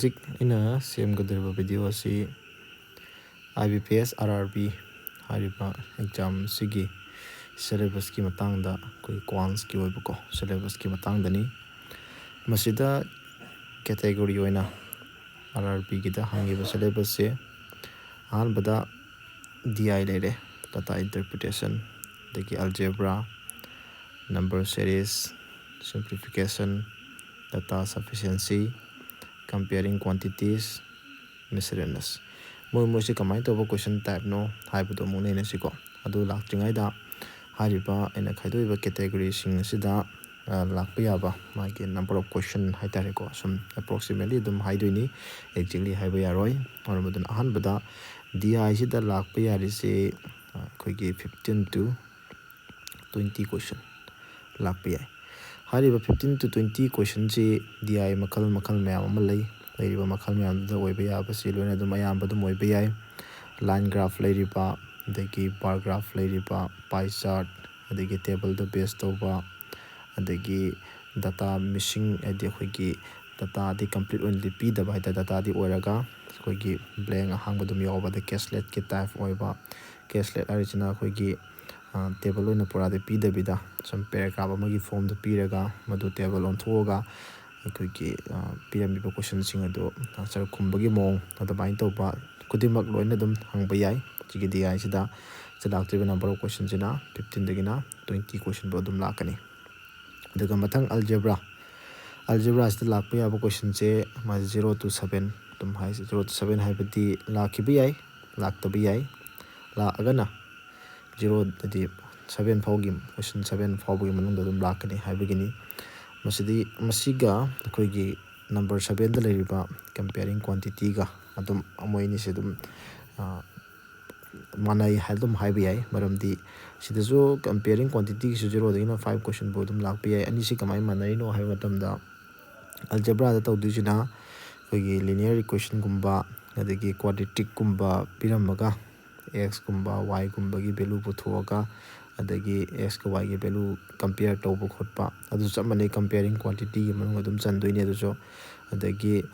Hojik ina semgadriba video asi IBPS RRB hariba exam sigi syllabus ki matangda koi quants ki oibako syllabus ki matangdani masida category oina RRB gida hangiba syllabus se ahanbada DI lere data interpretation dagi algebra number series simplification data sufficiency comparing quantities miscellaneous moisi kamai to question type no haibudo mo ne siko adu lakjingai da hariba ena khaidoiba category sing sida lakpa yaba magi number of question haitare ko sum approximately dum haidoini exactly haiba yaroi ormodun ahan bada di sida lakpa yari se khoigi 15 to 20 question lakpa yai hariba 15 to 20 question si di makal mayam ama leiriba makal mayam da oiba yaba si loina dum ayamba dum oiba yai line graph leiriba adagi bar graph leiriba pie chart adagi table da base toba adagi data missing adi khoigi data di complete only p da bai data di oraga khoigi blank hangba dum yoba da caselet ki type oiba caselet arichina khoigi table oina pura de p da bida some paragraph amagi form da piraga madu table on thoga khoigi pyramid question sing ado answer kumbagi mong adabain toba kudimak loina dum hangba yai chigi di sida select number of questions ina 15 dagina 20 question bo dum lakani daga mathang algebra sida lakpa yaba question se ma 0 to 7 dum hai 0 to 7 haibadi lakhibi yai laktabi yai la agana 0 dadi 7 fawgi question 7 fawgi manungda dum lakani haibagini masiga khoigi number 7 da leiriba comparing quantity ga adum amoini se dum manai haldum haibi yai maramdi sidajo comparing quantity su 0 dagina 5 question bo dum lakpi yai ani si kamai manai no haiba matamda algebra da tawdujina khoigi linear equation gumba adagi quadratic gumba piramaga x gumba y gumba gi value puthoga adagi x ka y gi value compare tawba khotpa adu chamane comparing quantity gi manung adum chandoini adujo adagi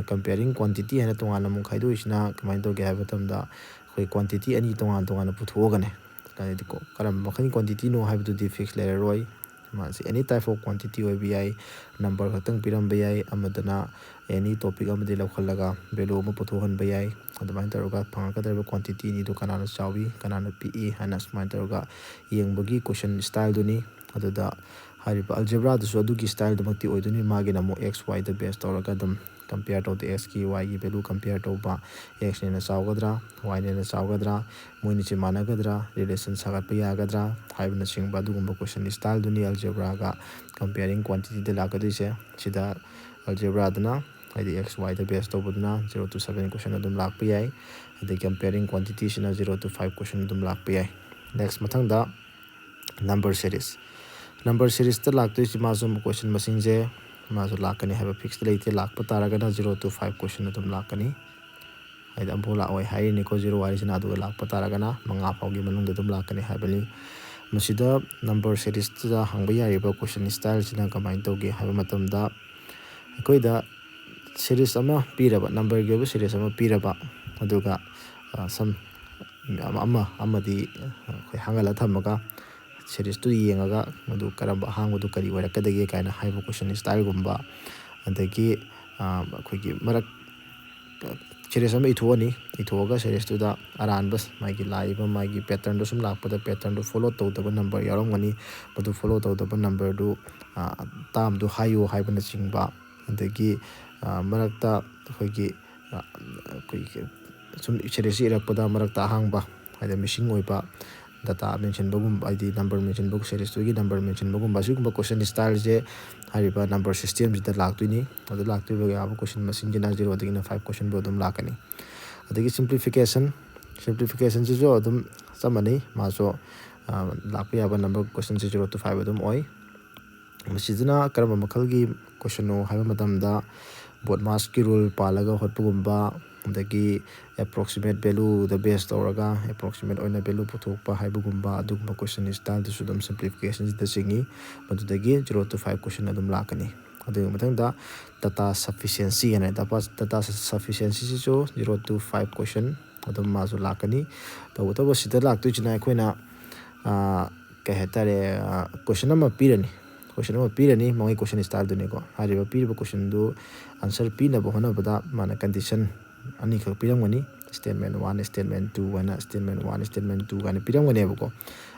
comparing quantity hana tongana mu khaido isna kamai to ge haiba tamda khoi quantity ani tongan puthogane kanidi ko karam makhani quantity no haibu di fix layer roi masi any type of quantity oi bi number khatang piram bayai amadana any topic amadi lakhalaga value ma puthohan bayai adamain taroga phangakadaba quantity ni do kanana chawi kanana pe hana smain taroga yengbagi question style duni aduda hariba algebra du so dugi style damakti oiduni magi namo x y da base taroga dum compare to the x ki y ki value compare to ba x ne na chawgadra y ne na chawgadra moini chi managadra relation sagat pa yagadra haibna singba dugumba question style duni algebra ga comparing quantity de lagadise sida algebra dana id x y da base to budna 0 to 7 question adum lak pa yai id comparing quantity sina 0 to 5 question adum lak pa yai next mathang da number series ta lakto si masum question masing je maso lakani have a fixed leite lakpa taragana 0 to 5 question adum lakani aida ambola oi hai ni ko 0 wari sina adu lakpa taragana manga fawgi manung dum lakani habali masida number series ta hangba yariba question style sina kamai toge haba matamda koida series ama piraba number ge series ama piraba aduga sam amadi khoi hangala thamaga series tu yengaga madu karamba hangdu kari warakadage kaina haiba question style gumba adagi khoigi marak series ama ithoga series tu da aran bas magi laiba magi pattern do sum lakpada pattern do follow tawdaba number yarongani madu follow tawdaba number do tam do hayo haiba na chingba adagi marakta khoigi sum series irakpada marakta hangba haida missing oiba data mention bagum id number mention bag series to gi number mention bagum basu gumba question style je hariba number system jita laktuini adu laktu ba aba question masing jina 0 dagina 5 question bo dum lakani adagi simplification je jo adum samani maso lakpi aba number question 0 to 5 adum oi masijina karama makhalgi question no haiba matamda bodmas ki rule palaga hotpugumba dagi approximate value the base toraga approximate oina value puthokpa haibugumba adugumba question style to sudum simplification da singi madudagi 0 to 5 question adum lakani ꯑꯗꯨꯒꯤ ꯃꯊꯪꯗ data sufficiency ꯍꯥꯏꯅ data sufficiency ꯁꯤꯁꯨ 0 to 5 question ꯑꯗꯨꯝ ꯃꯥꯁꯨ ꯂꯥꯛꯀꯅꯤ ꯇꯧꯕꯇꯕꯨ ꯁꯤꯗ ꯂꯥꯛꯇꯣꯏꯁꯤꯅ ꯑꯩꯈꯣꯏꯅ ꯀꯩ ꯍꯥꯏꯇꯥꯔꯦ question ꯑꯃ ꯄꯤꯔꯅꯤ ꯃꯣꯏ question ꯁ꯭ꯇꯥꯏꯜꯗꯨꯅꯤꯀꯣ ꯍꯥꯏꯔꯤꯕ ꯄꯤꯔꯤꯕ questionꯗꯨ answer ꯄꯤꯅꯕ ꯍꯣꯠꯅꯕꯗ ꯃꯥꯅ condition ꯑꯅꯤꯈꯛ ꯄꯤꯔꯝꯒꯅꯤ statement 1 statement 2 ꯍꯥꯏꯅ statement 1 statement 2 ꯍꯥꯏꯅ ꯄꯤꯔꯝꯒꯅꯦꯕꯀꯣ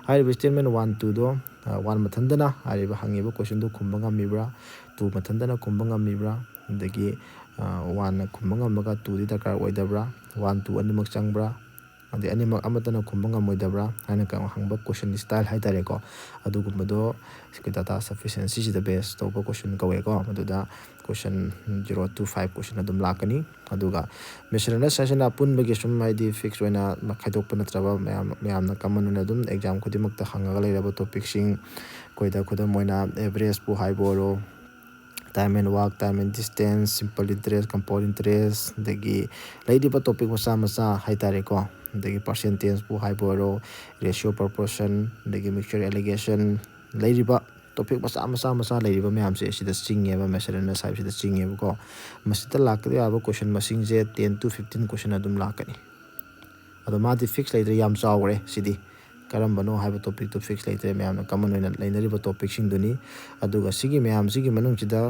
ꯍꯥꯏꯔꯤꯕ statement 1 2 ꯗꯣ 1 ꯃꯊꯟꯗꯅ ꯍꯥꯏꯔꯤꯕ ꯍꯪꯉꯤꯕ questionꯗꯨ ꯈꯨꯝꯕ ꯉꯝꯃꯤꯕ꯭ꯔꯥ 2 ꯃꯊꯟꯗꯅ ꯈꯨꯝꯕ ꯉꯝꯃꯤꯕ꯭ꯔꯥ ꯑꯗꯒꯤ 1ꯅ ꯈꯨꯝꯕ ꯉꯝꯃꯒ 2ꯗꯤ ꯗꯔꯀꯥꯔ ꯑꯣꯏꯗꯕ꯭ꯔꯥ 1 2 ꯑꯅꯤꯃꯛ ꯆꯪꯕ꯭ꯔꯥ ꯑꯗꯩ ꯑꯅꯤꯃꯛ ꯑꯃꯠꯇꯅ ꯈꯨꯝꯕ ꯉꯝꯃꯣꯏꯗꯕ꯭ꯔꯥ ꯍꯥꯏꯅ ꯍꯪꯕ question ꯁ꯭ꯇꯥꯏꯜ ꯍꯥꯏꯇꯥꯔꯦꯀꯣ ꯑꯗꯨꯒꯨꯝꯕꯗꯣ ꯗꯥꯇꯥ ꯁꯐꯤꯁꯤꯌꯦꯟꯁꯤꯁꯤꯗ ꯕꯦꯁ ꯇꯧꯕ question ꯀꯧꯋꯦꯀꯣ ꯃꯗꯨꯗ question 0 to 5 question ꯑꯗꯨꯝ ꯂꯥꯛꯀꯅꯤ ꯑꯗꯨꯒ ꯃꯤꯁꯦꯂꯦꯅꯁ ꯍꯥꯏꯁꯤꯅ ꯑꯄꯨꯟꯕꯒꯤ ꯁꯨꯝ ꯍꯥꯏꯗꯤ ꯐꯤꯛꯁ ꯑꯣꯏꯅ ꯈꯥꯏꯗꯣꯛꯄ ꯅꯠꯇ꯭ꯔꯕ ꯃꯌꯥꯝꯅ ꯀꯃꯟ ꯑꯣꯏꯅ ꯑꯗꯨꯝ ꯑꯦꯛꯖꯥꯝ ꯈꯨꯗꯤꯡꯃꯛꯇ ꯍꯪꯉꯒ ꯂꯩꯔꯕ ꯇꯣꯄꯤꯛꯁꯤꯡ ꯑꯩꯈꯣꯏꯗ ꯈꯨꯗꯝ ꯑꯣꯏꯅ ꯑꯦꯚꯔꯦꯖꯄꯨ ꯍꯥꯏꯕ ꯑꯣꯏꯔꯣ time and work, time and distance, simple interest, compound interest, ꯑꯗꯒꯤ ꯂꯩꯔꯤꯕ ꯇꯣꯄꯤꯛ ꯃꯆꯥ ꯍꯥꯏꯇꯥꯔꯦꯀꯣ ꯑꯗꯒꯤ percentageꯄꯨ ꯍꯥꯏꯕ ꯑꯣꯏꯔꯣ ratio proportion ꯑꯗꯒꯤ mixture allegation ꯂꯩꯔꯤꯕ ꯇꯣꯄꯤꯛ ꯃꯆꯥ ꯂꯩꯔꯤꯕ ꯃꯌꯥꯝꯁꯦ ꯁꯤꯗ ꯆꯤꯡꯉꯦꯕ ꯃꯦꯁꯦꯂꯦꯅꯁ ꯍꯥꯏꯕꯁꯤꯗ ꯆꯤꯡꯉꯦꯕꯀꯣ ꯃꯁꯤꯗ ꯂꯥꯛꯀꯗꯕ ꯌꯥꯕ question ꯃꯁꯤꯡꯁꯦ 10 to 15 question ꯑꯗꯨꯝ ꯂꯥꯛꯀꯅꯤ ꯑꯗꯣ ꯃꯥꯗꯤ ꯐꯤꯛꯁ ꯂꯩꯇ꯭ꯔꯦ ꯌꯥꯝ ꯆꯥꯎꯈ꯭ꯔꯦ ꯁꯤꯗꯤ ꯀꯔꯝꯕꯅꯣ ꯍꯥꯏꯕ ꯇꯣꯄꯤꯛꯇꯨ ꯐꯤꯛꯁ ꯂꯩꯇ꯭ꯔꯦ ꯃꯌꯥꯝꯅ ꯀꯃꯟ ꯑꯣꯏꯅ ꯂꯩꯅꯔꯤꯕ ꯇꯣꯄꯤꯛꯁꯤꯡꯗꯨꯅꯤ ꯑꯗꯨꯒ ꯁꯤꯒꯤ ꯃꯌꯥꯝꯁꯤꯒꯤ ꯃꯅꯨꯡꯁꯤꯗ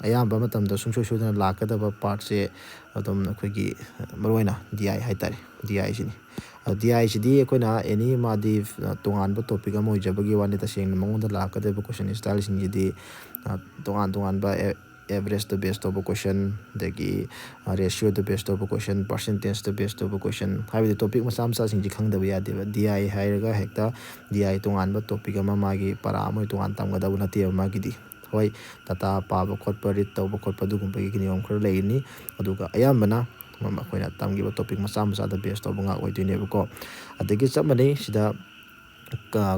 ꯑꯌꯥꯝꯕ ꯃꯇꯝꯗ ꯁꯨꯡꯁꯣꯏ ꯁꯣꯏꯗꯅ ꯂꯥꯛꯀꯗꯕ ꯄꯥꯔꯠꯁꯦ ꯑꯗꯨꯝ ꯑꯩꯈꯣꯏꯒꯤ ꯃꯔꯨꯑꯣꯏꯅ DI ꯍꯥꯏꯇꯥꯔꯦ DI ꯁꯤꯅꯤ DI ꯁꯤꯗꯤ ꯑꯩꯈꯣꯏꯅ ꯑꯦꯅꯤ ꯃꯥꯗꯤ ꯇꯣꯉꯥꯟꯕ ꯇꯣꯄꯤꯛ ꯑꯃ ꯑꯣꯏꯖꯕꯒꯤ ꯋꯥꯅꯤ ꯇꯁꯦꯡꯅ ꯃꯉꯣꯟꯗ ꯂꯥꯛꯀꯗꯕ question ꯁ꯭ꯇꯥꯏꯜꯁꯤꯡꯁꯤꯗꯤ ꯇꯣꯉꯥꯟꯕ ꯑꯦꯚꯔꯦꯖꯇ ꯕꯦꯁ ꯇꯧꯕ question ꯑꯗꯒꯤ ꯔꯦꯁꯤꯌꯣꯗ ꯕꯦꯁ ꯇꯧꯕ question percentageꯇ ꯕꯦꯁ ꯇꯧꯕ question ꯍꯥꯏꯕꯗꯤ ꯇꯣꯄꯤꯛ ꯃꯆꯥꯁꯤꯡꯁꯤ ꯈꯪꯗꯕ ꯌꯥꯗꯦꯕ DI ꯍꯥꯏꯔꯒ ꯍꯦꯛꯇ DI ꯇꯣꯉꯥꯟꯕ ꯇꯣꯄꯤꯛ ꯑꯃ ꯃꯥꯒꯤ ꯄꯔꯥ ꯑꯃ ꯇꯣꯉꯥꯟ ꯇꯝꯒꯗꯕ ꯅꯠꯇꯦꯕ ꯃꯥꯒꯤꯗꯤ ꯍꯣꯏ ꯗꯥꯇꯥ ꯄꯥꯕ ꯈꯣꯠꯄ ꯔꯤꯗ ꯇꯧꯕ ꯈꯣꯠꯄ ꯑꯗꯨꯒꯨꯝꯕꯒꯤ ꯅꯤꯌꯣꯝ ꯈꯔ ꯂꯩꯒꯅꯤ ꯑꯗꯨꯒ ꯑꯌꯥꯝꯕꯅ ꯑꯩꯈꯣꯏꯅ ꯇꯝꯈꯤꯕ ꯇꯣꯄꯤꯛ ꯃꯆꯥꯗ ꯕꯦꯁ ꯇꯧꯕ ꯉꯥꯛ ꯑꯣꯏꯗꯣꯏꯅꯦꯕꯀꯣ ꯑꯗꯒꯤ ꯆꯞ ꯃꯥꯟꯅꯩ ꯁꯤꯗ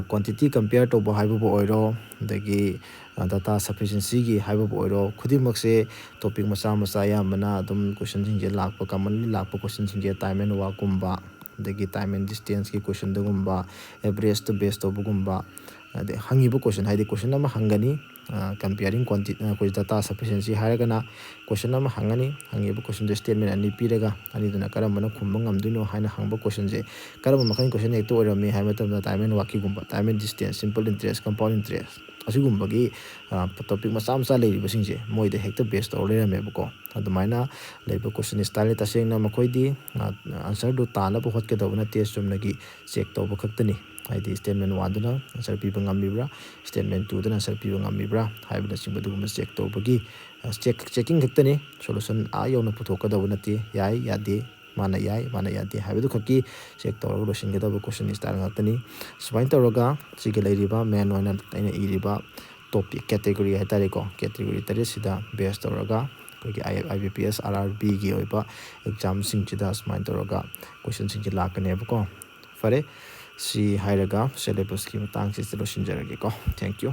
ꯀ꯭ꯋꯥꯟꯇꯤꯇꯤ ꯀꯝꯄꯤꯌꯔ ꯇꯧꯕ ꯍꯥꯏꯕꯕꯨ ꯑꯣꯏꯔꯣ ꯑꯗꯒꯤ ꯗꯥꯇꯥ ꯁꯐꯤꯁꯤꯌꯦꯟꯁꯤꯒꯤ ꯍꯥꯏꯕꯕꯨ ꯑꯣꯏꯔꯣ ꯈꯨꯗꯤꯡꯃꯛꯁꯦ ꯇꯣꯄꯤꯛ ꯃꯆꯥ ꯑꯌꯥꯝꯕꯅ ꯑꯗꯨꯝ questionꯁꯤꯡꯁꯦ ꯂꯥꯛꯄ ꯀꯃꯟꯂꯤ ꯂꯥꯛꯄ questionꯁꯤꯡꯁꯦ time and workꯀꯨꯝꯕ ꯑꯗꯒꯤ time and distanceꯒꯤ questionꯗꯒꯨꯝꯕ ꯑꯦꯚꯔꯦꯖꯇ ꯕꯦꯁ ꯇꯧꯕꯒꯨꯝꯕ ꯑꯗꯩ ꯍꯪꯉꯤꯕ question ꯍꯥꯏꯗꯤ question ꯑꯃ ꯍꯪꯒꯅꯤ comparing ꯑꯩꯈꯣꯏ data sufficiency ꯍꯥꯏꯔꯒꯅ question ꯑꯃ ꯍꯪꯉꯅꯤ ꯍꯪꯉꯤꯕ questionꯗꯨ statement ꯑꯅꯤ ꯄꯤꯔꯒ ꯑꯅꯤꯗꯨꯅ ꯀꯔꯝꯕꯅ ꯈꯨꯝꯕ ꯉꯝꯗꯣꯏꯅꯣ ꯍꯥꯏꯅ ꯍꯪꯕ questionꯁꯦ ꯀꯔꯝꯕ ꯃꯈꯜꯒꯤ question ꯍꯦꯛꯇ ꯑꯣꯏꯔꯝꯃꯤ ꯍꯥꯏꯕ ꯃꯇꯝꯗ time and workꯀꯤꯒꯨꯝꯕ time and distance simple interest compound interest ꯑꯁꯤꯒꯨꯝꯕꯒꯤ ꯇꯣꯄꯤꯛ ꯃꯆꯥ ꯂꯩꯔꯤꯕꯁꯤꯡꯁꯦ ꯃꯣꯏꯗ ꯍꯦꯛꯇ ꯕꯦꯁ ꯇꯧꯔ ꯂꯩꯔꯝꯃꯦꯕꯀꯣ ꯑꯗꯨꯃꯥꯏꯅ ꯂꯩꯕ question ꯁ꯭ꯇꯥꯏꯜ ꯇꯁꯦꯡꯅ ꯃꯈꯣꯏꯗꯤ ꯑꯟꯁꯔꯗꯨ ꯇꯥꯅꯕ ꯍꯣꯠꯀꯗꯧꯕ ꯅꯠꯇꯦ ꯆꯨꯝꯅꯒꯤ ꯆꯦꯛ ꯇꯧꯕ ꯈꯛꯇꯅꯤ ꯍꯥꯏꯗꯤ statement 1ꯗꯨꯅ ꯑꯟꯁꯔ ꯄꯤꯕ ꯉꯝꯃꯤꯕ꯭ꯔꯥ statement 2ꯗꯨꯅ ꯑꯟꯁꯔ ꯄꯤꯕ ꯉꯝꯃꯤꯕ꯭ꯔꯥ ꯍꯥꯏꯕꯅꯆꯤꯡꯕ ꯑꯗꯨꯒꯨꯝꯕ ꯆꯦꯛ ꯇꯧꯕꯒꯤ ꯆꯦꯛꯀꯤꯡ ꯈꯛꯇꯅꯤ ꯁꯣꯂꯨꯁꯟ ꯌꯧꯅ ꯄꯨꯊꯣꯛꯀꯗꯧꯕ ꯅꯠꯇꯦ ꯌꯥꯏ ꯌꯥꯗꯦ ꯃꯥꯅ ꯌꯥꯏ ꯃꯥꯅ ꯌꯥꯗꯦ ꯍꯥꯏꯕꯗꯨ ꯈꯛꯀꯤ ꯆꯦꯛ ꯇꯧꯔꯒ ꯂꯣꯏꯁꯤꯟꯒꯗꯕ question ꯁ꯭ꯇꯥꯏꯜ ꯉꯥꯛꯇꯅꯤ ꯁꯨꯃꯥꯏꯅ ꯇꯧꯔꯒ ꯁꯤꯒꯤ ꯂꯩꯔꯤꯕ ꯃꯦꯟ ꯑꯣꯏꯅ ꯑꯩꯅ ꯏꯔꯤꯕ ꯇꯣꯄꯤꯛ ꯀꯦꯇꯦꯒꯣꯔꯤ ꯍꯥꯏꯇꯥꯔꯦꯀꯣ ꯀꯦꯇꯦꯒꯣꯔꯤ 3ꯁꯤꯗ ꯕꯦꯁ ꯇꯧꯔꯒ ꯑꯩꯈꯣꯏꯒꯤ IBPS RRBꯒꯤ ꯑꯣꯏꯕ ꯑꯦꯛꯖꯥꯝꯁꯤꯡꯁꯤꯗ ꯁꯨꯃꯥꯏꯅ ꯇꯧꯔꯒ questionꯁꯤꯡꯁꯦ ꯂꯥꯛꯀꯅꯦꯕꯀꯣ ꯐꯔꯦ ꯁꯤ ꯍꯥꯏꯔꯒ ꯁꯦꯂꯦꯕꯁꯀꯤ ꯃꯇꯥꯡꯁꯤꯗ ꯂꯣꯏꯁꯤꯟꯖꯔꯒꯦꯀꯣ ꯊꯦꯡꯛ ꯌꯨ